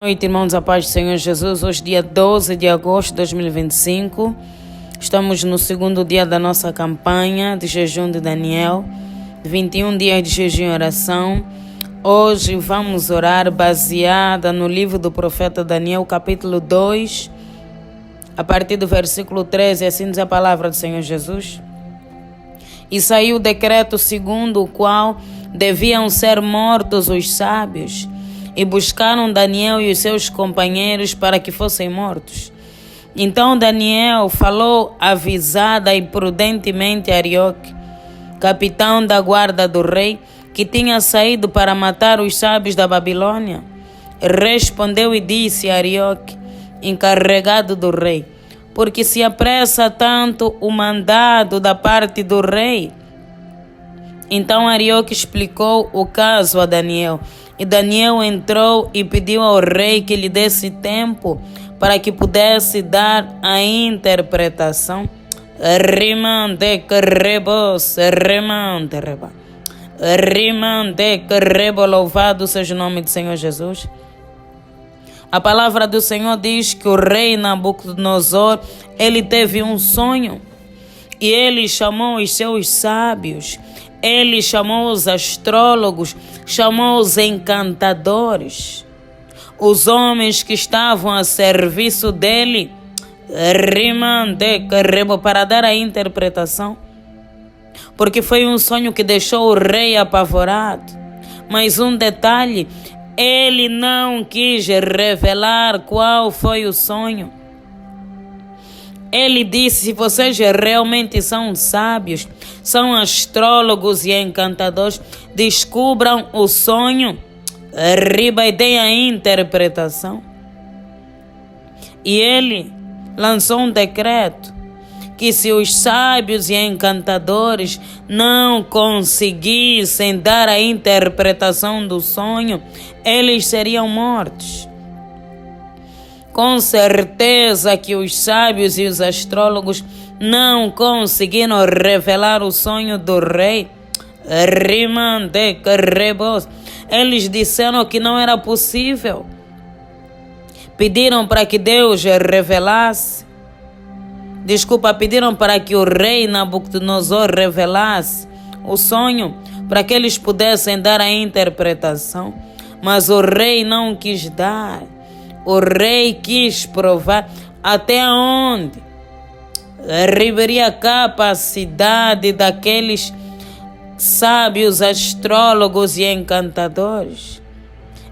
Boa noite, irmãos, a paz do Senhor Jesus. Hoje, dia 12 de agosto de 2025, estamos no segundo dia da nossa campanha de jejum de Daniel, 21 dias de jejum e oração. Hoje vamos orar baseada no livro do profeta Daniel, capítulo 2, a partir do versículo 13, assim diz a palavra do Senhor Jesus. E saiu o decreto segundo o qual deviam ser mortos os sábios, e buscaram Daniel e os seus companheiros para que fossem mortos. Então Daniel falou avisada e prudentemente a Arioque, capitão da guarda do rei, que tinha saído para matar os sábios da Babilônia. Respondeu e disse a Arioque, encarregado do rei: porque se apressa tanto o mandado da parte do rei? Então Arioque explicou o caso a Daniel. E Daniel entrou e pediu ao rei que lhe desse tempo para que pudesse dar a interpretação. Rimante que rebo, louvado seja o nome do Senhor Jesus. A palavra do Senhor diz que o rei Nabucodonosor, ele teve um sonho e ele chamou os seus sábios. Ele chamou os astrólogos, chamou os encantadores, os homens que estavam a serviço dele, para dar a interpretação, porque foi um sonho que deixou o rei apavorado. Mas um detalhe, ele não quis revelar qual foi o sonho. Ele disse: se vocês realmente são sábios, são astrólogos e encantadores, descubram o sonho, e deem a interpretação. E ele lançou um decreto que se os sábios e encantadores não conseguissem dar a interpretação do sonho, eles seriam mortos. Com certeza que os sábios e os astrólogos não conseguiram revelar o sonho do rei. Eles disseram que não era possível. Pediram para que Deus revelasse. Pediram para que o rei Nabucodonosor revelasse o sonho, para que eles pudessem dar a interpretação. Mas o rei não quis dar. O rei quis provar até onde arribaria a capacidade daqueles sábios, astrólogos e encantadores.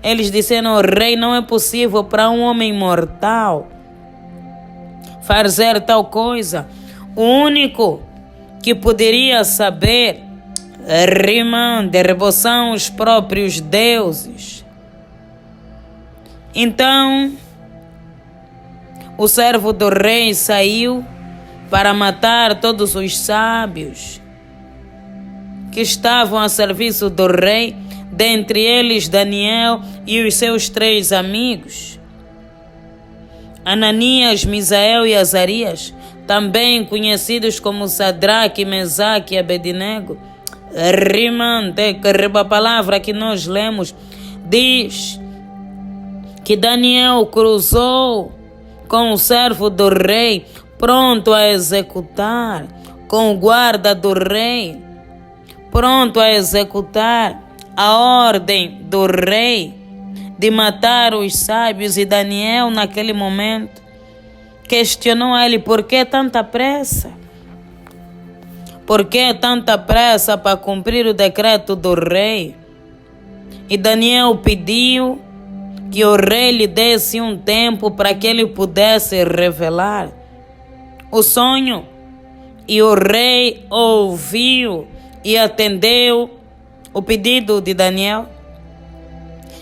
Eles disseram: o rei, não é possível para um homem mortal fazer tal coisa. O único que poderia saber são os próprios deuses. Então, o servo do rei saiu para matar todos os sábios que estavam a serviço do rei, dentre eles Daniel e os seus 3 amigos, Ananias, Misael e Azarias, também conhecidos como Sadraque, Mesaque e Abednego. A palavra que nós lemos diz que Daniel cruzou com o servo do rei, pronto a executar, com o guarda do rei, pronto a executar a ordem do rei de matar os sábios. E Daniel, naquele momento, questionou a ele: por que tanta pressa? Por que tanta pressa para cumprir o decreto do rei? E Daniel pediu que o rei lhe desse um tempo para que ele pudesse revelar o sonho. E o rei ouviu e atendeu o pedido de Daniel.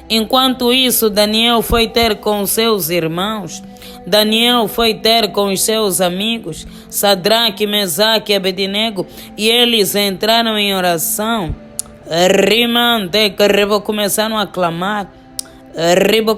Enquanto isso, Daniel foi ter com seus irmãos, Daniel foi ter com os seus amigos, Sadraque, Mesaque e Abednego, e eles entraram em oração. Começaram a clamar.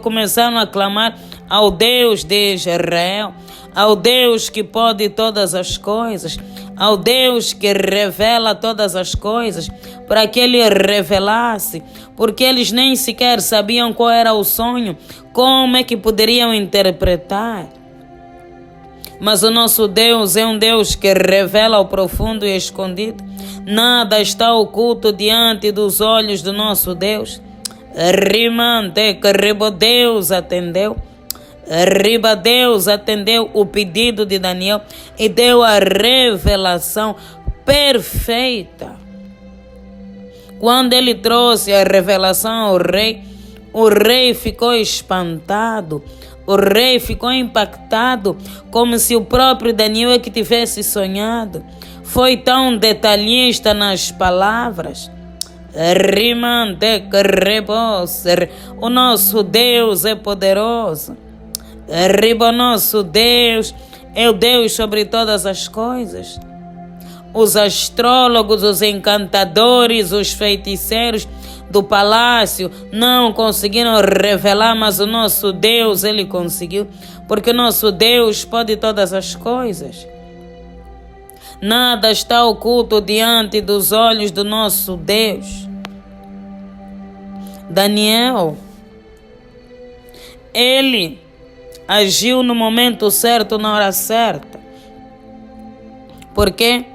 Começaram a clamar ao Deus de Israel, ao Deus que pode todas as coisas, ao Deus que revela todas as coisas, para que ele revelasse, porque eles nem sequer sabiam qual era o sonho, Como é que poderiam interpretar? Mas o nosso Deus é um Deus que revela o profundo e escondido. Nada está oculto diante dos olhos do nosso Deus. Deus atendeu. Deus atendeu o pedido de Daniel e deu a revelação perfeita. Quando ele trouxe a revelação ao rei, o rei ficou espantado. O rei ficou impactado, como se o próprio Daniel é que tivesse sonhado. Foi tão detalhista nas palavras. O nosso Deus é poderoso. O nosso Deus é o Deus sobre todas as coisas. Os astrólogos, os encantadores, os feiticeiros do palácio não conseguiram revelar, mas o nosso Deus, ele conseguiu, porque o nosso Deus pode todas as coisas. Nada está oculto diante dos olhos do nosso Deus. Daniel, ele agiu no momento certo, na hora certa. Por quê?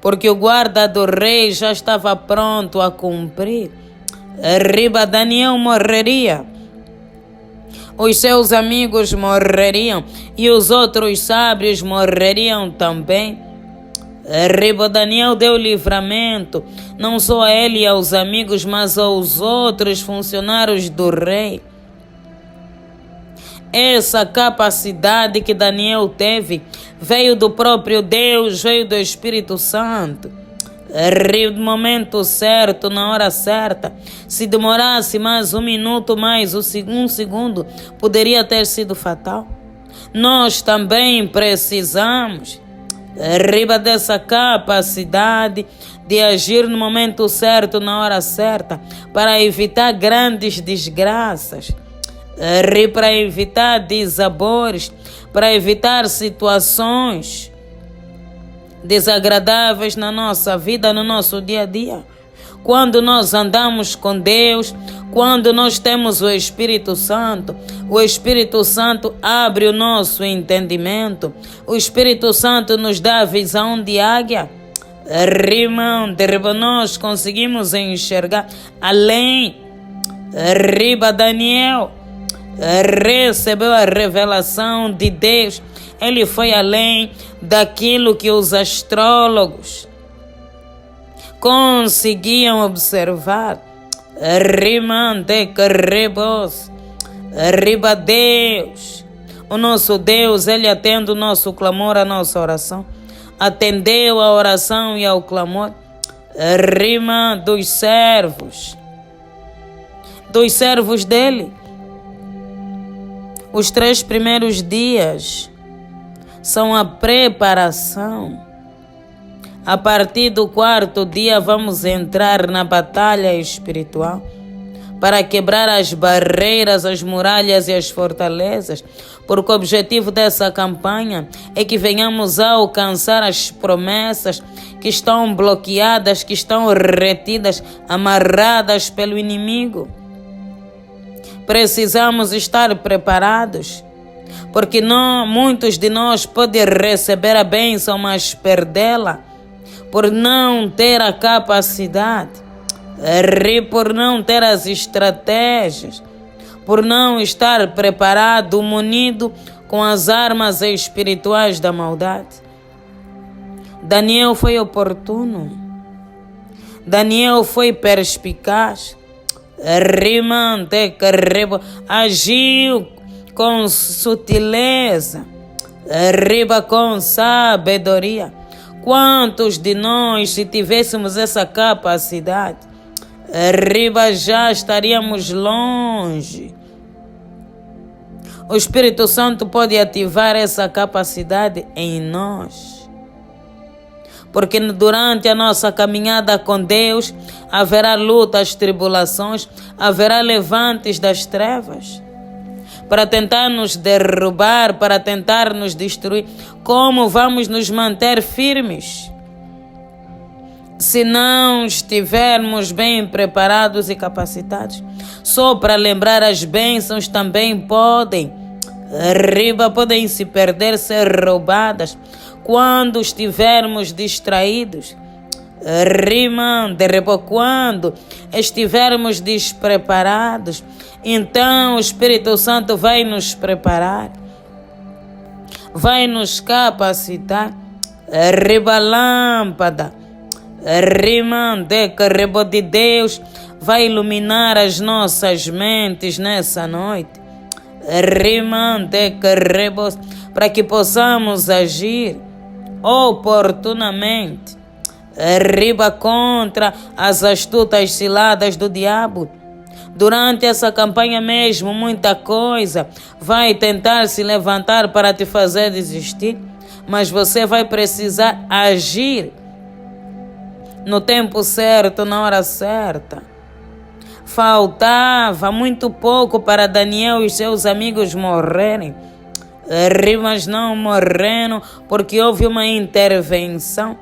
Porque o guarda do rei já estava pronto a cumprir. Daniel morreria. Os seus amigos morreriam e os outros sábios morreriam também. Daniel deu livramento, não só a ele e aos amigos, mas aos outros funcionários do rei. Essa capacidade que Daniel teve veio do próprio Deus, veio do Espírito Santo. No momento certo, na hora certa. Se demorasse mais um minuto, mais um segundo, poderia ter sido fatal. Nós também precisamos dessa capacidade de agir no momento certo, na hora certa, para evitar grandes desgraças, para evitar desabores, para evitar situações desagradáveis na nossa vida, no nosso dia a dia. Quando nós andamos com Deus, quando nós temos o Espírito Santo abre o nosso entendimento, o Espírito Santo nos dá a visão de águia. Nós conseguimos enxergar além. Daniel recebeu a revelação de Deus. Ele foi além daquilo que os astrólogos conseguiam observar. Deus, o nosso Deus, ele atende o nosso clamor, a nossa oração. Atendeu a oração e ao clamor dos servos dele. Os 3 primeiros dias são a preparação. A partir do 4º dia vamos entrar na batalha espiritual para quebrar as barreiras, as muralhas e as fortalezas, porque o objetivo dessa campanha é que venhamos a alcançar as promessas que estão bloqueadas, que estão retidas, amarradas pelo inimigo. Precisamos estar preparados, porque muitos de nós podem receber a bênção, mas perdê-la por não ter a capacidade, por não ter as estratégias, por não estar preparado, munido com as armas espirituais da maldade. Daniel foi oportuno. Daniel foi perspicaz. Agiu com sutileza, com sabedoria. Quantos de nós, se tivéssemos essa capacidade, já estaríamos longe. O Espírito Santo pode ativar essa capacidade em nós. Porque durante a nossa caminhada com Deus, haverá lutas, tribulações, haverá levantes das trevas para tentar nos derrubar, para tentar nos destruir. Como vamos nos manter firmes? se não estivermos bem preparados e capacitados. Só para lembrar, as bênçãos também podem se perder, ser roubadas quando estivermos distraídos. Quando estivermos despreparados, então o Espírito Santo vai nos preparar, vai nos capacitar. Lâmpada de Deus vai iluminar as nossas mentes nessa noite. Para que possamos agir oportunamente contra as astutas ciladas do diabo. Durante essa campanha mesmo, muita coisa vai tentar se levantar para te fazer desistir, mas você vai precisar agir no tempo certo, na hora certa. Faltava muito pouco para Daniel e seus amigos morrerem, mas não morreram porque houve uma intervenção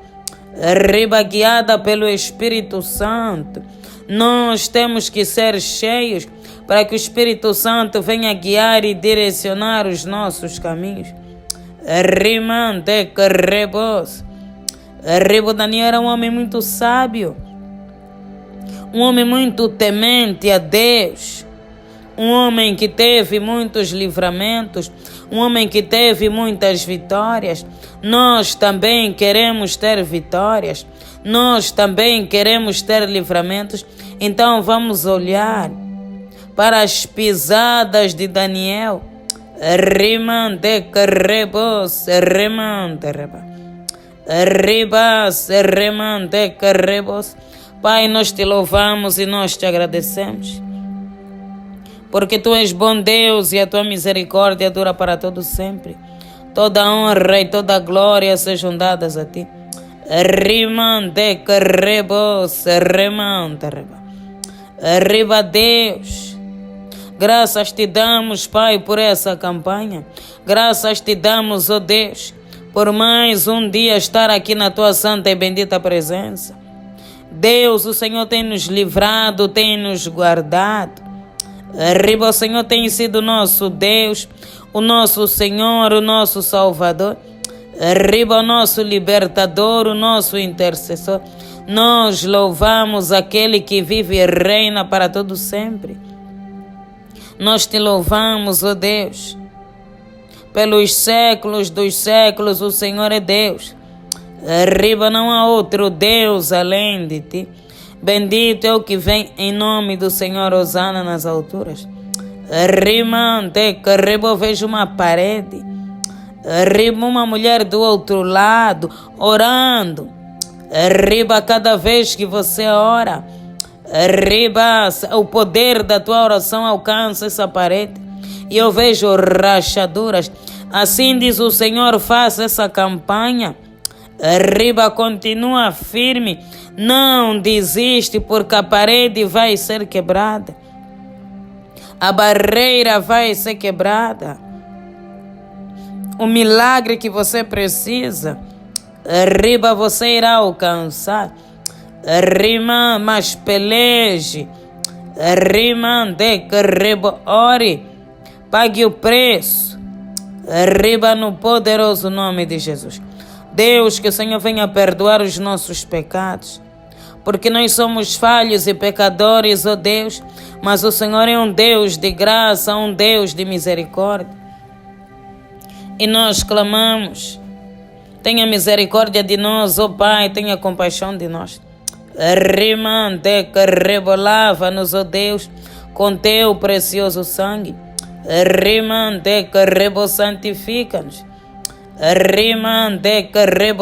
guiada pelo Espírito Santo. Nós temos que ser cheios para que o Espírito Santo venha guiar e direcionar os nossos caminhos. Daniel era um homem muito sábio, um homem muito temente a Deus, um homem que teve muitos livramentos, um homem que teve muitas vitórias. Nós também queremos ter vitórias, nós também queremos ter livramentos. Então vamos olhar para as pisadas de Daniel. Pai, nós te louvamos e nós te agradecemos, porque tu és bom Deus e a tua misericórdia dura para todo sempre. Toda honra e toda glória sejam dadas a ti. Deus, graças te damos, Pai, por essa campanha. Graças te damos, ó Deus, por mais um dia estar aqui na tua santa e bendita presença. Deus, o Senhor tem nos livrado, tem nos guardado. O Senhor tem sido nosso Deus, o nosso Senhor, o nosso Salvador. O nosso libertador, o nosso intercessor. Nós louvamos aquele que vive e reina para todo sempre. Nós te louvamos, ó Deus. Pelos séculos dos séculos, o Senhor é Deus. Não há outro Deus além de ti. Bendito é o que vem em nome do Senhor, hosana nas alturas. Vejo uma parede. Uma mulher do outro lado, orando. Cada vez que você ora, o poder da tua oração alcança essa parede. E eu vejo rachaduras. Assim diz o Senhor, faça essa campanha. Continua firme. Não desiste, porque a parede vai ser quebrada. A barreira vai ser quebrada. O milagre que você precisa, você irá alcançar. Mas peleje. Ore. Pague o preço. No poderoso nome de Jesus. Deus, que o Senhor venha perdoar os nossos pecados, porque nós somos falhos e pecadores, ó Deus, mas o Senhor é um Deus de graça, um Deus de misericórdia. E nós clamamos, tenha misericórdia de nós, ó Pai, tenha compaixão de nós. Lava-nos, ó Deus, com teu precioso sangue. Santifica-nos.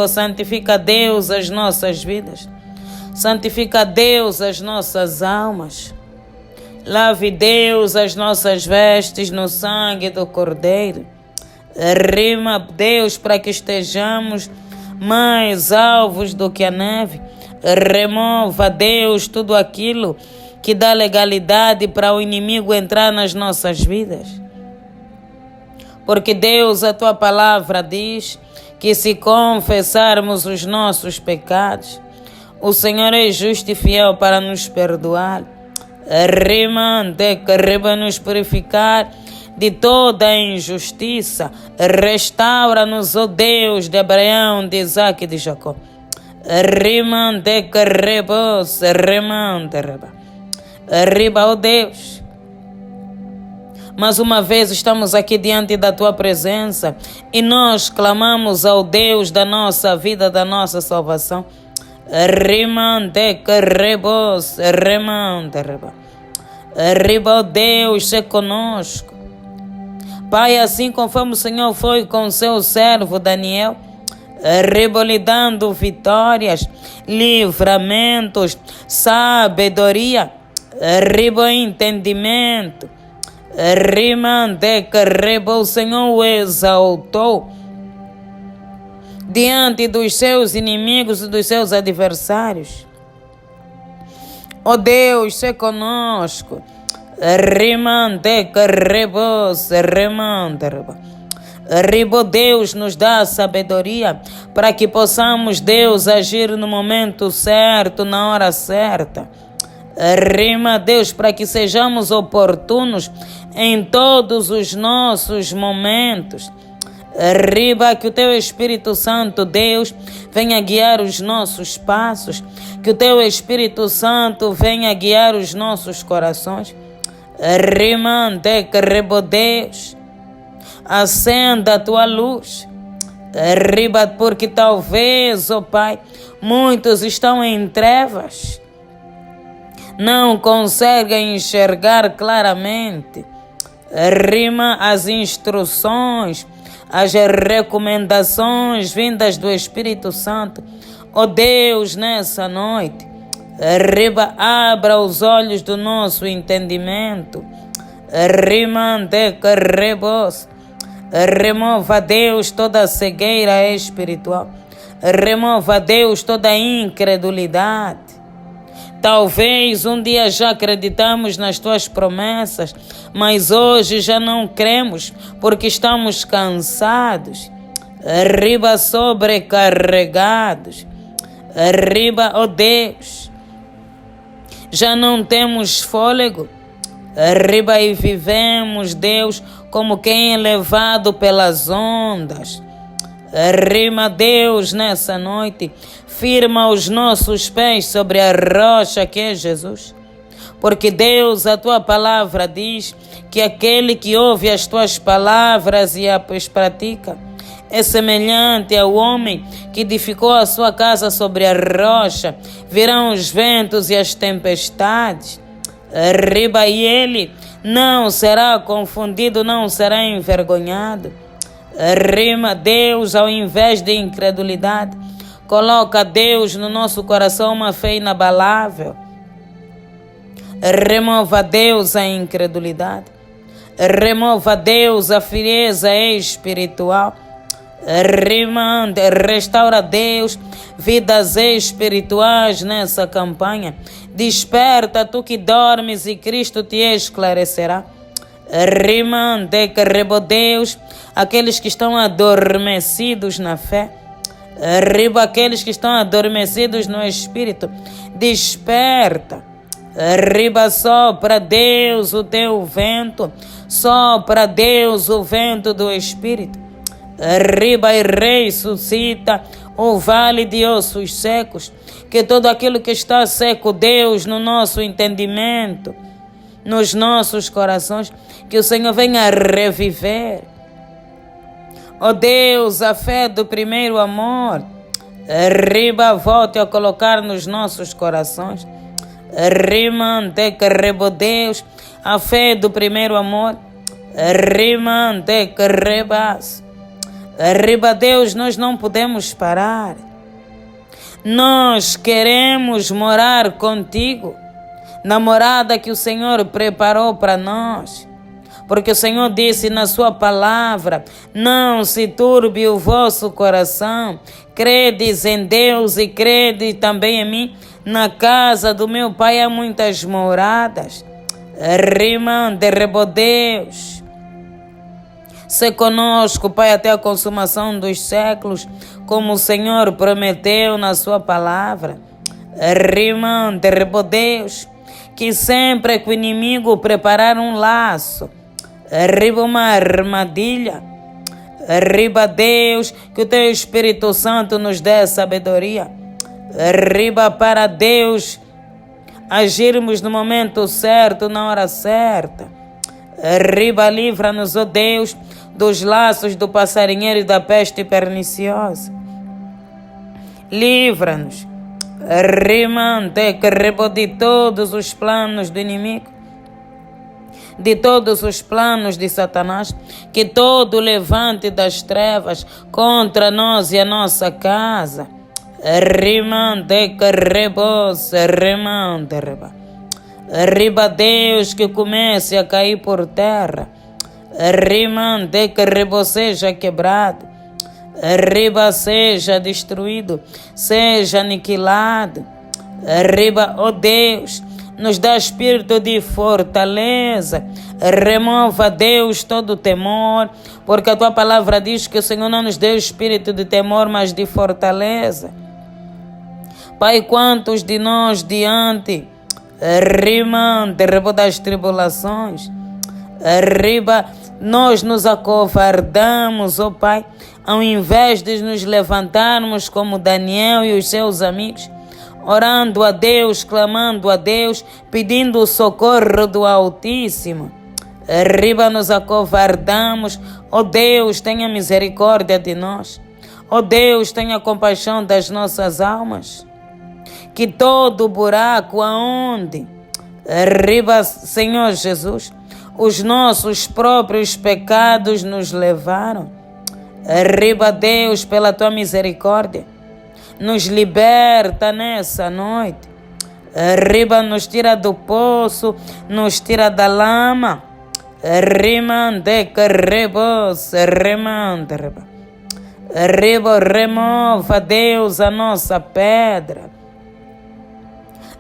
Santifica, Deus, as nossas vidas. Santifica, Deus, as nossas almas. Lave, Deus, as nossas vestes no sangue do Cordeiro. Deus, para que estejamos mais alvos do que a neve. Remova, Deus, tudo aquilo que dá legalidade para o inimigo entrar nas nossas vidas. Porque, Deus, a tua palavra diz que se confessarmos os nossos pecados, O Senhor é justo e fiel para nos perdoar. Rimante, que nos purificar de toda a injustiça. Restaura-nos, ó Deus de Abraão, de Isaac e de Jacó. Rimante, que rebos, rimante, riba, ó Deus. Mais uma vez estamos aqui diante da Tua presença e nós clamamos ao Deus da nossa vida, da nossa salvação. Rimante, que rebos, rimante, riba, ó Deus, se conosco. Pai, assim conforme o Senhor foi com o seu servo Daniel, lhe dando vitórias, livramentos, sabedoria, entendimento. Rimante, que o Senhor o exaltou diante dos seus inimigos e dos seus adversários. Ó Deus, se conosco. Rimante, que rimante, Deus nos dá sabedoria para que possamos, Deus, agir no momento certo, na hora certa. Rima, Deus, para que sejamos oportunos em todos os nossos momentos. Riba, que o Teu Espírito Santo, Deus, venha guiar os nossos passos, que o Teu Espírito Santo venha guiar os nossos corações. Rimante, que Deus, acenda a Tua luz. Riba, porque talvez, ó Pai, muitos estão em trevas, não conseguem enxergar claramente. Rima, as instruções, as recomendações vindas do Espírito Santo. Ó Deus, nessa noite, riba, abra os olhos do nosso entendimento. Rimante, que rebos, remova, Deus, toda a cegueira espiritual. Remova, Deus, toda a incredulidade. Talvez um dia já acreditamos nas Tuas promessas, mas hoje já não cremos porque estamos cansados, riba, sobrecarregados, riba, ó Deus, já não temos fôlego, riba, e vivemos, Deus, como quem é levado pelas ondas. Rima, Deus, nessa noite, firma os nossos pés sobre a rocha que é Jesus. Porque, Deus, a Tua palavra diz que aquele que ouve as Tuas palavras e as pratica é semelhante ao homem que edificou a sua casa sobre a rocha. Virão os ventos e as tempestades. Riba, e ele não será confundido, não será envergonhado. Rima, Deus, ao invés de incredulidade, coloca, Deus, no nosso coração uma fé inabalável. Remova, Deus, a incredulidade. Remova, Deus, a frieza espiritual. Restaura, Deus, vidas espirituais nessa campanha. Desperta, tu que dormes, e Cristo te esclarecerá. Rimante, que Deus, aqueles que estão adormecidos na fé. Riba, aqueles que estão adormecidos no Espírito. Desperta. Riba, sopra, Deus, o Teu vento. Sopra, Deus, o vento do Espírito. Riba, e ressuscita o vale de ossos secos. Que tudo aquilo que está seco, Deus, no nosso entendimento, nos nossos corações, que o Senhor venha reviver. Ó Deus, a fé do primeiro amor, riba, volte a colocar nos nossos corações. Rimante, que Deus, a fé do primeiro amor, rimante, que rebas. Riba, Deus, nós não podemos parar. Nós queremos morar contigo, na morada que o Senhor preparou para nós. Porque o Senhor disse na sua palavra: não se turbe o vosso coração, credes em Deus e crede também em mim. Na casa do meu Pai há muitas moradas. Rimante, Deus, se conosco, Pai, até a consumação dos séculos, como o Senhor prometeu na sua palavra. Rimante, rebo Deus, que sempre que o inimigo preparar um laço, riba uma armadilha, riba Deus, que o teu Espírito Santo nos dê sabedoria, riba para Deus agirmos no momento certo, na hora certa. Riba, livra-nos, ó Deus, dos laços do passarinheiro e da peste perniciosa. Livra-nos, rimante, que rebo de todos os planos do inimigo, de todos os planos de Satanás, que todo levante das trevas contra nós e a nossa casa. Rimante, que rebose, rimante, riba Deus, que comece a cair por terra. Rimante, que rebo seja quebrado. Riba seja destruído, seja aniquilado. Riba, ó Deus, nos dá espírito de fortaleza. Remova, Deus, todo temor, porque a tua palavra diz que o Senhor não nos deu espírito de temor, mas de fortaleza. Pai, quantos de nós diante, rimante, rebo das tribulações, riba, nós nos acovardamos, ó Pai, ao invés de nos levantarmos como Daniel e os seus amigos, orando a Deus, clamando a Deus, pedindo o socorro do Altíssimo. Riba, nos acovardamos. Ó Deus, tenha misericórdia de nós. Ó Deus, tenha compaixão das nossas almas. Que todo buraco aonde, riba, Senhor Jesus, os nossos próprios pecados nos levaram, riba Deus, pela tua misericórdia, nos liberta nessa noite, riba, nos tira do poço, nos tira da lama, rimande, que rebos, rimande, riba, remova Deus a nossa pedra.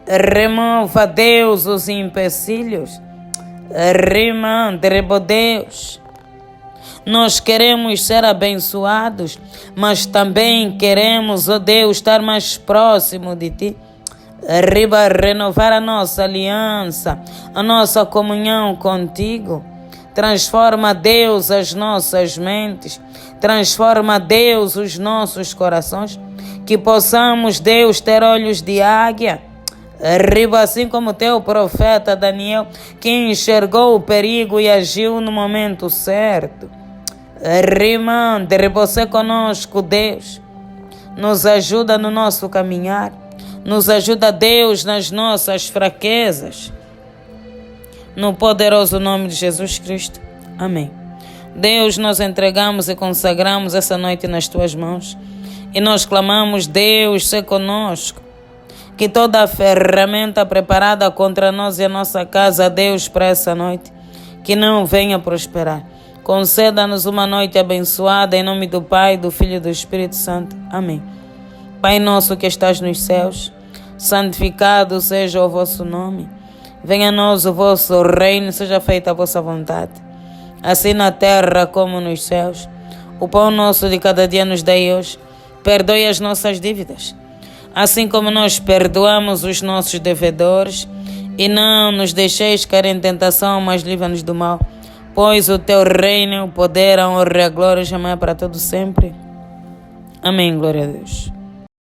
Remova, Deus, os empecilhos. Rimante, rebo Deus. Nós queremos ser abençoados, mas também queremos, ó Deus, estar mais próximo de Ti. Riba, renovar a nossa aliança, a nossa comunhão contigo. Transforma, Deus, as nossas mentes. Transforma, Deus, os nossos corações. Que possamos, Deus, ter olhos de águia. Riba, assim como teu profeta Daniel, que enxergou o perigo e agiu no momento certo. Rimante, você conosco, Deus. Nos ajuda no nosso caminhar. Nos ajuda, Deus, nas nossas fraquezas. No poderoso nome de Jesus Cristo. Amém. Deus, nós entregamos e consagramos essa noite nas tuas mãos. E nós clamamos, Deus, se conosco. Que toda a ferramenta preparada contra nós e a nossa casa, Deus, para essa noite, que não venha prosperar. Conceda-nos uma noite abençoada, em nome do Pai, do Filho e do Espírito Santo. Amém. Pai nosso que estás nos céus, santificado seja o vosso nome. Venha a nós o vosso reino, seja feita a vossa vontade, assim na terra como nos céus. O pão nosso de cada dia nos dai hoje. Perdoe as nossas dívidas, assim como nós perdoamos os nossos devedores, e não nos deixeis cair em tentação, mas livra-nos do mal. Pois o teu reino, o poder, a honra e a glória jamais para todo sempre. Amém, glória a Deus.